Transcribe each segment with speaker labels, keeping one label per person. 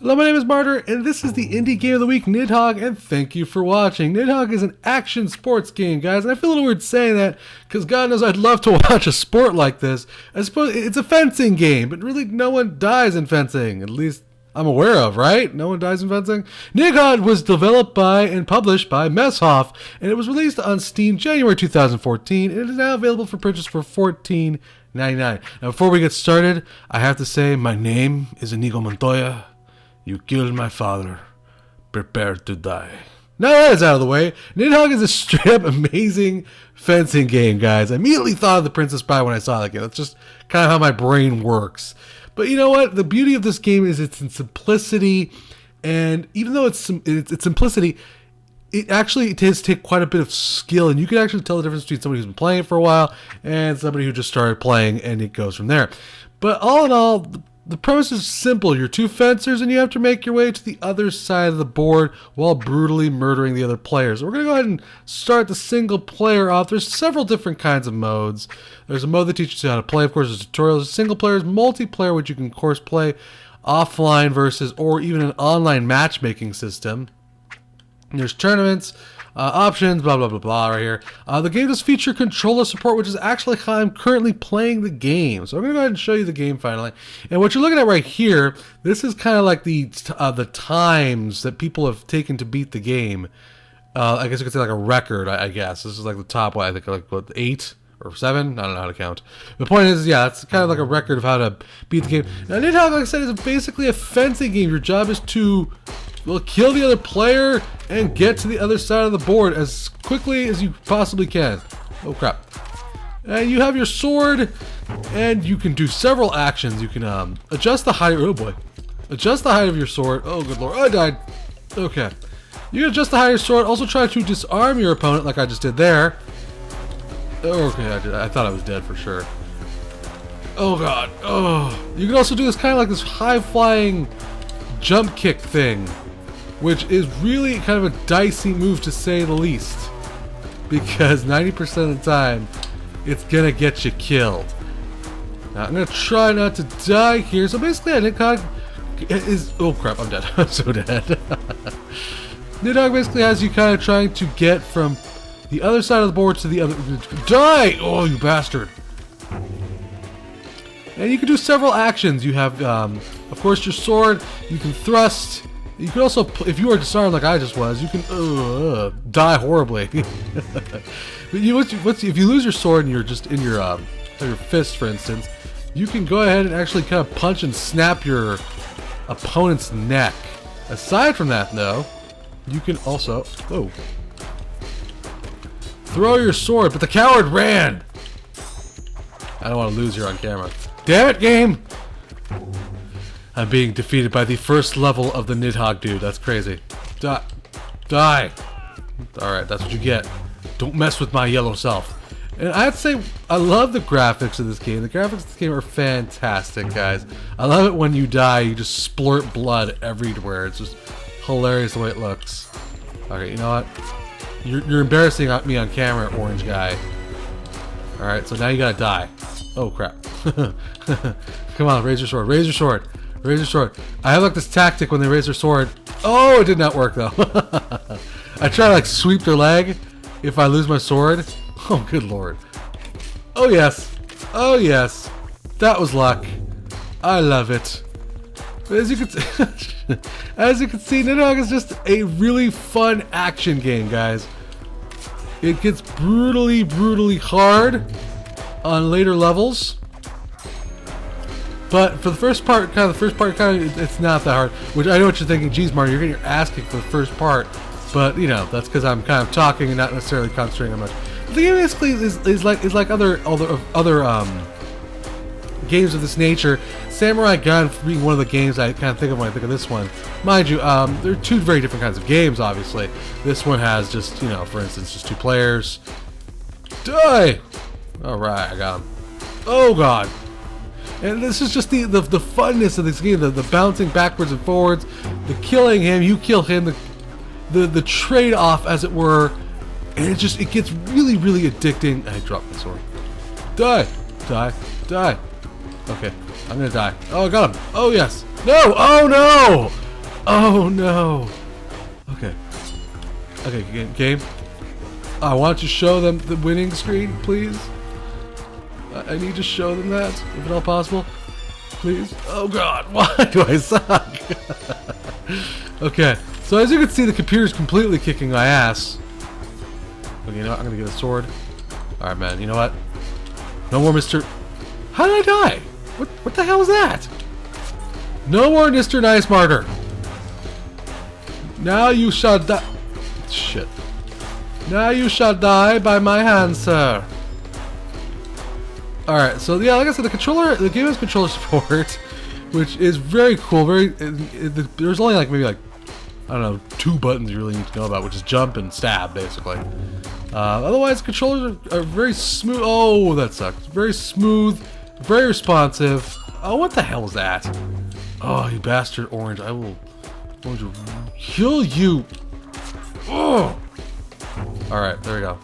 Speaker 1: Hello, my name is Martyr, and this is the Indie Game of the Week, Nidhogg, and thank you for watching. Nidhogg is an action sports game, guys, and I feel a little weird saying that, because God knows I'd love to watch a sport like this. I suppose it's a fencing game, but really no one dies in fencing, at least I'm aware of, right? No one dies in fencing? Nidhogg was developed by and published by Messhof, and it was released on Steam January 2014, and it is now available for purchase for $14.99. Now, before we get started, I have to say my name is Inigo Montoya. You killed my father. Prepare to die. Now that is out of the way, Nidhogg is a straight-up amazing fencing game, guys. I immediately thought of The Princess Bride when I saw that game. That's just kind of how my brain works. But you know what? The beauty of this game is its simplicity, and even though it's simplicity, it actually does take quite a bit of skill, and you can actually tell the difference between somebody who's been playing it for a while and somebody who just started playing, and it goes from there. But all in all, the premise is simple. You're two fencers, and you have to make your way to the other side of the board while brutally murdering the other players. So we're going to go ahead and start the single player off. There's several different kinds of modes. There's a mode that teaches you how to play. Of course, there's tutorials. Single player is multiplayer, which you can, of course, play offline versus or even an online matchmaking system. There's tournaments, options, blah, blah, blah, blah, right here. The game does feature controller support, which is actually how I'm currently playing the game. So I'm going to go ahead and show you the game finally. And what you're looking at right here, this is kind of like the times that people have taken to beat the game. I guess you could say like a record, I guess. This is like the top, I think, like, what, 8 or 7? I don't know how to count. The point is, yeah, it's kind of like a record of how to beat the game. Now, Nidhogg, like I said, is basically a fencing game. Your job is to kill the other player and get to the other side of the board as quickly as you possibly can. Oh crap. And you have your sword, and you can do several actions. You can adjust the height. Oh boy. Adjust the height of your sword. Oh good lord. Oh, I died. Okay. You can adjust the height of your sword. Also try to disarm your opponent like I just did there. Oh, okay, I thought I was dead for sure. Oh god. Oh. You can also do this kind of like this high-flying jump kick thing, which is really kind of a dicey move to say the least, because 90% of the time it's gonna get you killed. Now I'm gonna try not to die here. So basically, Nidhogg is, oh crap, I'm dead. I'm so dead. Nidhogg basically has you kind of trying to get from the other side of the board to the other. Die! Oh, you bastard! And you can do several actions. You have, of course, your sword. You can thrust. You can also, if you are disarmed like I just was, you can die horribly. But if you lose your sword and you're just in your fist, for instance, you can go ahead and actually kind of punch and snap your opponent's neck. Aside from that, though, you can also throw your sword, but the coward ran. I don't want to lose here on camera. Damn it, game! I'm being defeated by the first level of the Nidhogg dude. That's crazy. Die. Die. Alright, that's what you get. Don't mess with my yellow self. And I'd say I love the graphics of this game. The graphics of this game are fantastic, guys. I love it when you die, you just splurt blood everywhere. It's just hilarious the way it looks. Okay, you know what? You're embarrassing me on camera, orange guy. Alright, so now you gotta die. Oh, crap. Come on, raise your sword. Raise your sword. Raise your sword. I have like this tactic when they raise their sword. Oh, it did not work though. I try to like sweep their leg if I lose my sword. Oh, good lord. Oh yes. Oh yes. That was luck. I love it. But as you can see, Nidhogg is just a really fun action game, guys. It gets brutally, brutally hard on later levels. But for the first part, it's not that hard. Which I know what you're thinking. Geez, Marty, you're getting your ass kicked for the first part. But you know, that's because I'm kind of talking and not necessarily concentrating on much. But the game basically is like other games of this nature. Samurai Gun being one of the games I kind of think of when I think of this one. Mind you, there are two very different kinds of games. Obviously, this one has just, you know, for instance, just 2 players. Die! All right, I got him. Oh god. And this is just the funness of this game, the bouncing backwards and forwards, the killing him, you kill him, the trade-off, as it were, and it gets really, really addicting. I dropped my sword. Die, die, die. Okay, I'm gonna die. Oh, I got him. Oh yes. No. Oh no. Oh no. Okay. Okay, game. I want to show them the winning screen, please. I need to show them that, if at all possible. Please. Oh god, why do I suck? Okay, so as you can see, the computer's completely kicking my ass. Okay, you know what? I'm gonna get a sword. Alright, man, you know what? No more Mr. How did I die? What the hell was that? No more Mr. Nice Martyr. Now you shall die. Shit. Now you shall die by my hand, sir. Alright, so yeah, like I said, the game has controller support, which is very cool. There's only like maybe like, I don't know, 2 buttons you really need to know about, which is jump and stab, basically. Otherwise, controllers are very smooth. Oh, that sucks. Very smooth, very responsive. Oh, what the hell was that? Oh, you bastard orange. I will kill you. Oh. Alright, there we go.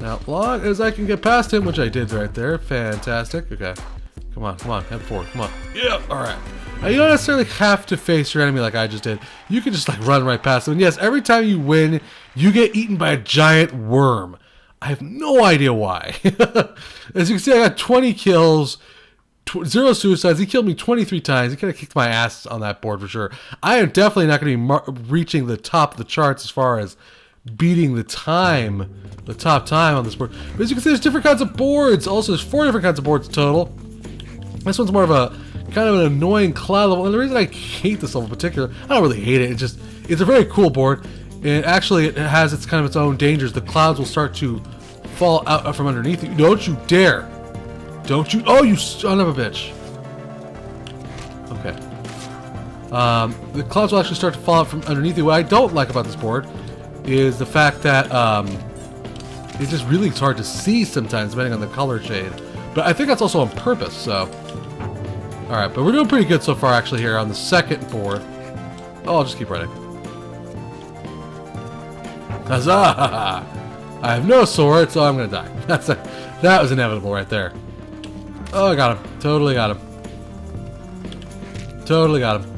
Speaker 1: Now, long as I can get past him, which I did right there. Fantastic. Okay. Come on, head forward. Come on. Yeah, alright. Now, you don't necessarily have to face your enemy like I just did. You can just, like, run right past them. And yes, every time you win, you get eaten by a giant worm. I have no idea why. As you can see, I got 20 kills, 0 suicides. He killed me 23 times. He kind of kicked my ass on that board for sure. I am definitely not going to be reaching the top of the charts as far as beating the top time on this board. But as you can see, there's different kinds of boards. Also, there's 4 different kinds of boards total. This one's more of a kind of an annoying cloud level. And the reason I hate this level in particular, I don't really hate it. It's a very cool board. And actually, it has its kind of its own dangers. The clouds will start to fall out from underneath you. Don't you dare! Don't you? Oh, you son of a bitch! Okay. The clouds will actually start to fall out from underneath you. What I don't like about this board is the fact that it's just really hard to see sometimes, depending on the color shade. But I think that's also on purpose. So, all right. But we're doing pretty good so far, actually, here on the second board. Oh, I'll just keep running. Huzzah! I have no sword, so I'm gonna die. That was inevitable right there. Oh, I got him. Totally got him. Totally got him.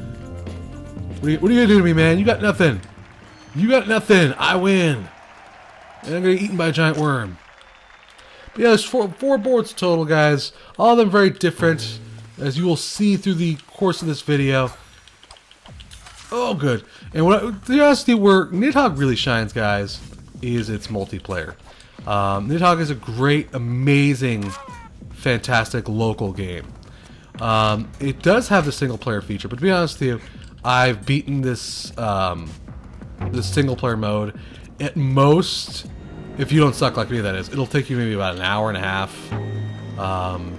Speaker 1: What are you gonna do to me, man? You got nothing. You got nothing. I win. And I'm gonna get eaten by a giant worm. But yeah, there's four boards total, guys. All of them very different, as you will see through the course of this video. Oh, good. And to be honest with you, where Nidhogg really shines, guys, is its multiplayer. Nidhogg is a great, amazing, fantastic local game. It does have the single player feature, but to be honest with you, I've beaten this this single player mode. At most, if you don't suck like me, that is, it'll take you maybe about an hour and a half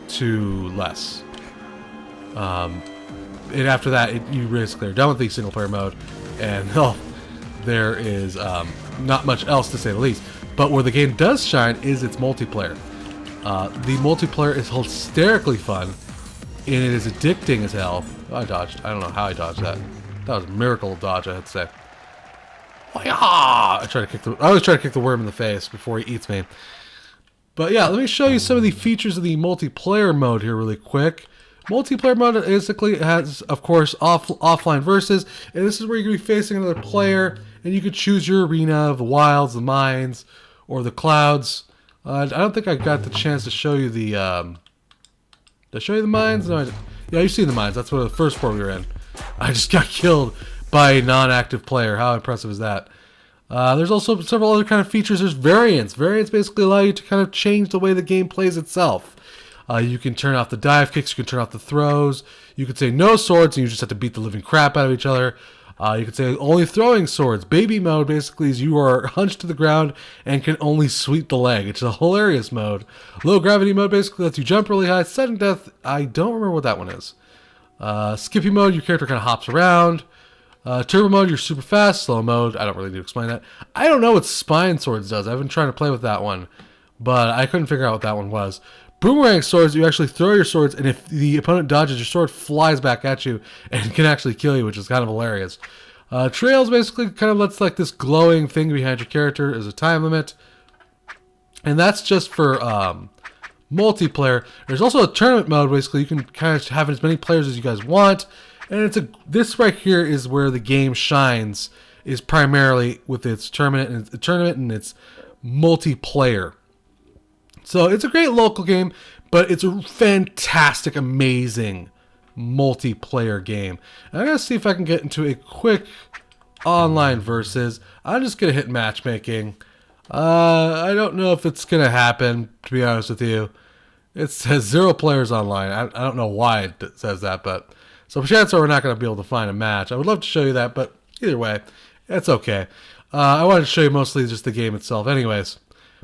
Speaker 1: to less. And after that, you basically are done with the single player mode, and there is not much else to say the least. But where the game does shine is its multiplayer. The multiplayer is hysterically fun, and it is addicting as hell. Oh, I dodged. I don't know how I dodged that. That was a miracle dodge, I had to say. I always try to kick the worm in the face before he eats me. But yeah, let me show you some of the features of the multiplayer mode here really quick. Multiplayer mode basically has, of course, offline versus, and this is where you're going to be facing another player, and you could choose your arena of the wilds, the mines, or the clouds. I don't think I got the chance to show you the, did I show you the mines? No, yeah, you've seen the mines. That's what the first part we were in. I just got killed by a non-active player. How impressive is that? There's also several other kind of features. There's variants. Variants basically allow you to kind of change the way the game plays itself. You can turn off the dive kicks, you can turn off the throws, you could say no swords and you just have to beat the living crap out of each other. You could say only throwing swords. Baby mode basically is you are hunched to the ground and can only sweep the leg. It's a hilarious mode. Low gravity mode basically lets you jump really high. Sudden death, I don't remember what that one is. Skippy mode, your character kind of hops around. Turbo mode, you're super fast. Slow mode, I don't really need to explain that. I don't know what Spine Swords does. I've been trying to play with that one, but I couldn't figure out what that one was. Boomerang swords, you actually throw your swords, and if the opponent dodges, your sword flies back at you and can actually kill you, which is kind of hilarious. Trails basically kind of lets like this glowing thing behind your character as a time limit. And that's just for multiplayer. There's also a tournament mode, basically. You can kind of have as many players as you guys want. And this right here is where the game shines, is primarily with its tournament and its multiplayer. So it's a great local game, but it's a fantastic, amazing multiplayer game. And I'm gonna see if I can get into a quick online versus. I'm just gonna hit matchmaking. I don't know if it's gonna happen, to be honest with you. It says 0 players online. I don't know why it says that, but so chances are we're not gonna be able to find a match. I would love to show you that, but either way, it's okay. I wanted to show you mostly just the game itself, anyways.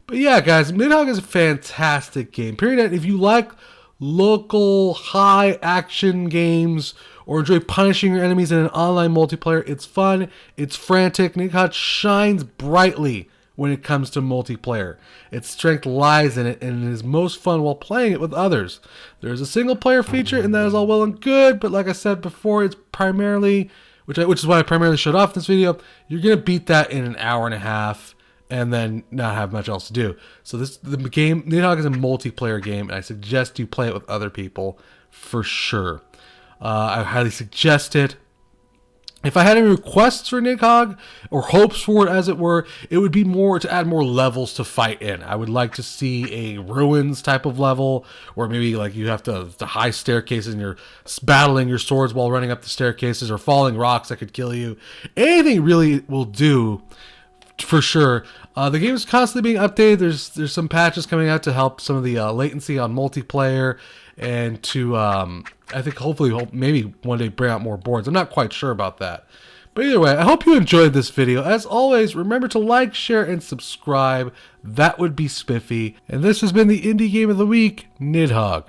Speaker 1: But yeah, guys, Nidhogg is a fantastic game. Period. If you like local high action games or enjoy punishing your enemies in an online multiplayer, it's fun, it's frantic. Nidhogg shines brightly when it comes to multiplayer. Its strength lies in it, and it is most fun while playing it with others. There is a single player feature, and that is all well and good, but like I said before, it's primarily, which is why I primarily showed off this video, you're going to beat that in an hour and a half and then not have much else to do. So the game, Nidhogg, is a multiplayer game, and I suggest you play it with other people for sure. I highly suggest it. If I had any requests for Nidhogg, or hopes for it as it were, it would be more to add more levels to fight in. I would like to see a ruins type of level, where maybe like you have the high staircases and you're battling your swords while running up the staircases, or falling rocks that could kill you. Anything really will do, for sure. The game is constantly being updated. There's some patches coming out to help some of the latency on multiplayer, and to I think hopefully maybe one day bring out more boards. I'm not quite sure about that. But either way, I hope you enjoyed this video. As always, remember to like, share, and subscribe. That would be spiffy. And this has been the Indie Game of the Week, Nidhogg.